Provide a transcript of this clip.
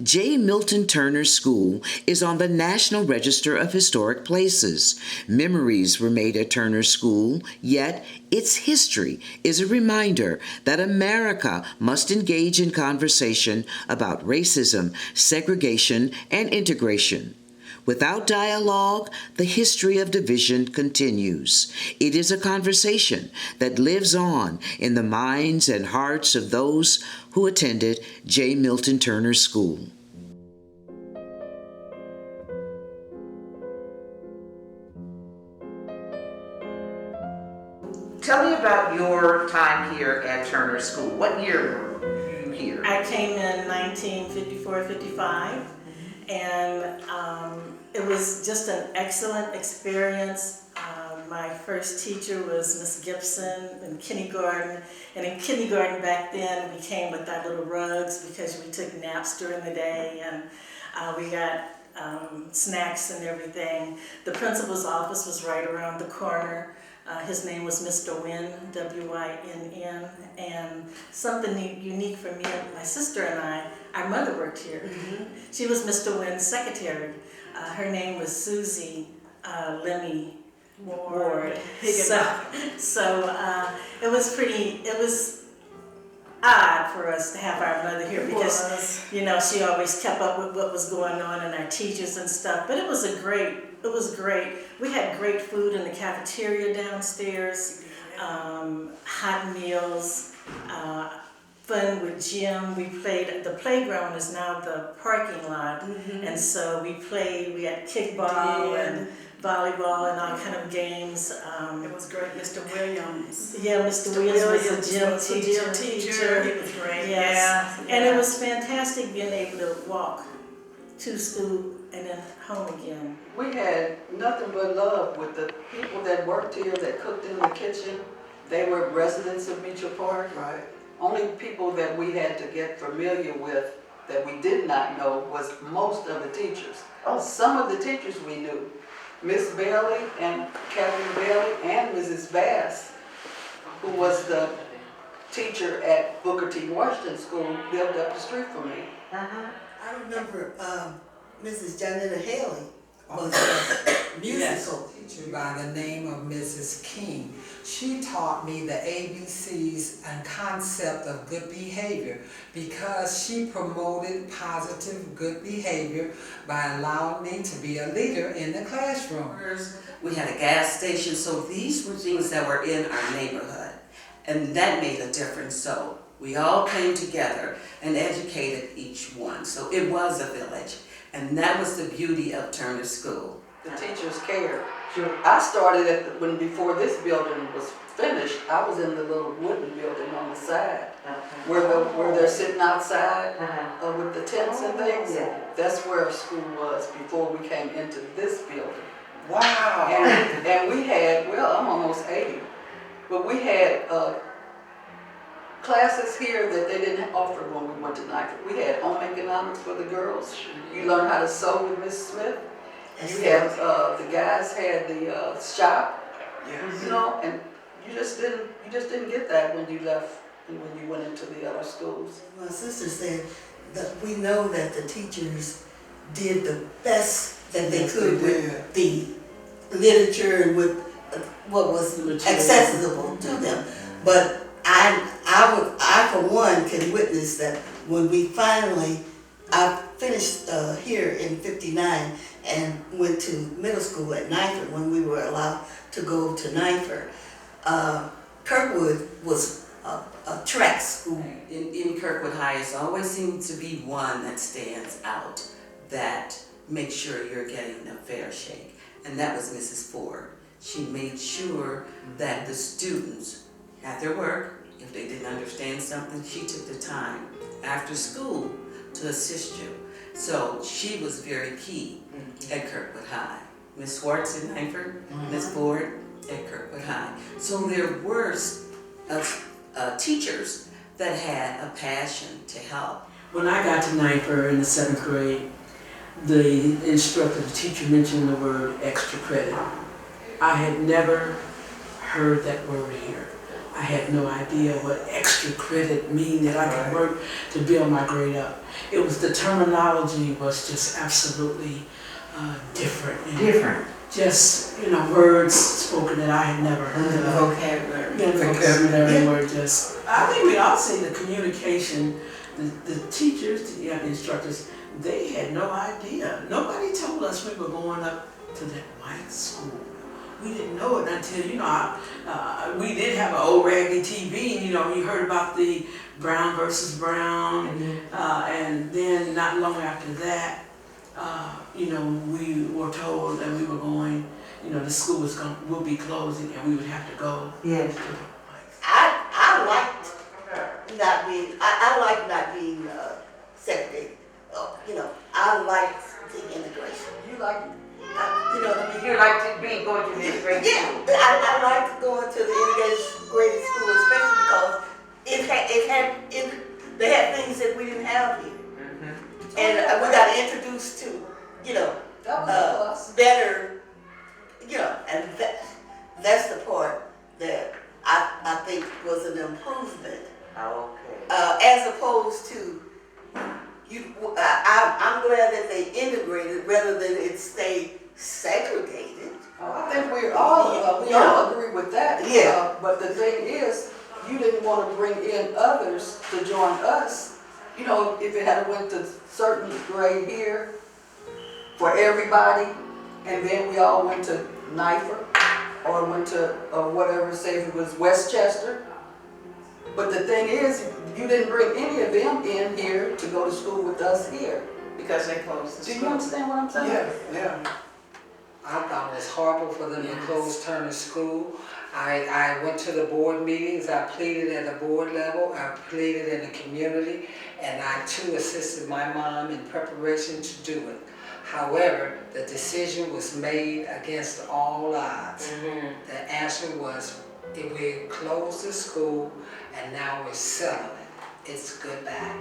J. Milton Turner School is on the National Register of Historic Places. Memories were made at Turner School, yet its history is a reminder that America must engage in conversation about racism, segregation, and integration. Without dialogue, the history of division continues. It is a conversation that lives on in the minds and hearts of those who attended J. Milton Turner School. Tell me about your time here at Turner School. What year were you here? I came in 1954-55, and it was just an excellent experience. My first teacher was Miss Gibson in kindergarten, and in kindergarten back then we came with our little rugs because we took naps during the day, and we got snacks and everything. The principal's office was right around the corner. His name was Mr. Wynn, W-Y-N-N, and something unique for me and my sister and I, our mother worked here. Mm-hmm. She was Mr. Wynn's secretary. Her name was Susie Lemmy Ward. So it was odd for us to have our mother here because, you know, she always kept up with what was going on and our teachers and stuff, but it was great. We had great food in the cafeteria downstairs, hot meals, fun with Jim. We played, the playground is now the parking lot, and so we had kickball and volleyball and all kind of games. It was great. Mr. Williams. Yeah, Mr. Williams was a gym teacher. He was great. Yes. And it was fantastic being able to walk to school and then home again. We had nothing but love with the people that worked here, that cooked in the kitchen. They were residents of Beecher Park. Right. Only people that we had to get familiar with that we did not know was most of the teachers. Oh. Some of the teachers we knew. Miss Bailey and Catherine Bailey and Mrs. Bass, who was the teacher at Booker T. Washington School, lived up the street from me. I remember Mrs. Janetta Haley was a musical teacher by the name of Mrs. King. She taught me the ABCs and concept of good behavior because she promoted positive good behavior by allowing me to be a leader in the classroom. We had a gas station, so these were things that were in our neighborhood, and that made a difference. So we all came together and educated each one. So it was a village, and that was the beauty of Turner School. The teachers cared. I started before this building was finished, I was in the little wooden building on the side, where they're sitting outside with the tents and things. That's where our school was before we came into this building. Wow! And we had, well, I'm almost 80, but we had classes here that they didn't offer when we went to Kniford. We had home economics for the girls. You learn how to sew with Miss Smith. You had the guys had the shop, you know, and you just didn't get that when you left and when you went into the other schools. My sister said that we know that the teachers did the best that they could with the literature and with what was accessible to them. But I for one can witness that when we I finished here in '59 and went to middle school at Kniford when we were allowed to go to Kniford. Kirkwood was a track school. In Kirkwood High, it's always seems to be one that stands out, that makes sure you're getting a fair shake. And that was Mrs. Ford. She made sure that the students, at their work, if they didn't understand something, she took the time after school to assist you. So she was very key at Kirkwood High. Miss Swartz at Kniford, Miss Ford at Kirkwood High. So there were teachers that had a passion to help. When I got to Kniford in the 7th grade, the instructor, the teacher mentioned the word extra credit. I had never heard that word here. I had no idea what extra credit mean that I could work to build my grade up. It was the terminology was just absolutely different. Different. Just, words spoken that I had never heard of. Vocabulary. The vocabulary were just, I think we all see the communication, the teachers, the instructors, they had no idea. Nobody told us we were going up to that white school. We didn't know it until, we did have an old raggedy TV, and, you heard about the Brown versus Brown, and then not long after that, we were told that we were going, the school will be closing, and we would have to go. Yes. I liked not being segregated. I liked the integration. You like, What I mean? You like to be going to this grade Yeah, school? I liked going to the integrated school, especially because they had things that we didn't have here. And we got introduced to, that was a plus. better, and that's the part that I think was an improvement, Okay. as opposed to, I'm glad that they integrated rather than it stayed segregated. I think we all agree with that. Yeah. But the thing is, you didn't want to bring in others to join us. If it had went to certain grade here for everybody, and then we all went to Knifer or went to whatever, say if it was Westchester. But the thing is, you didn't bring any of them in here to go to school with us here. Because they closed the Do school. you understand what I'm saying? Yeah. I thought it was horrible for them to close Turner School. I went to the board meetings, I pleaded at the board level, I pleaded in the community, and I too assisted my mom in preparation to do it. However, the decision was made against all odds. The answer was, if we closed the school and now we're selling it, it's goodbye.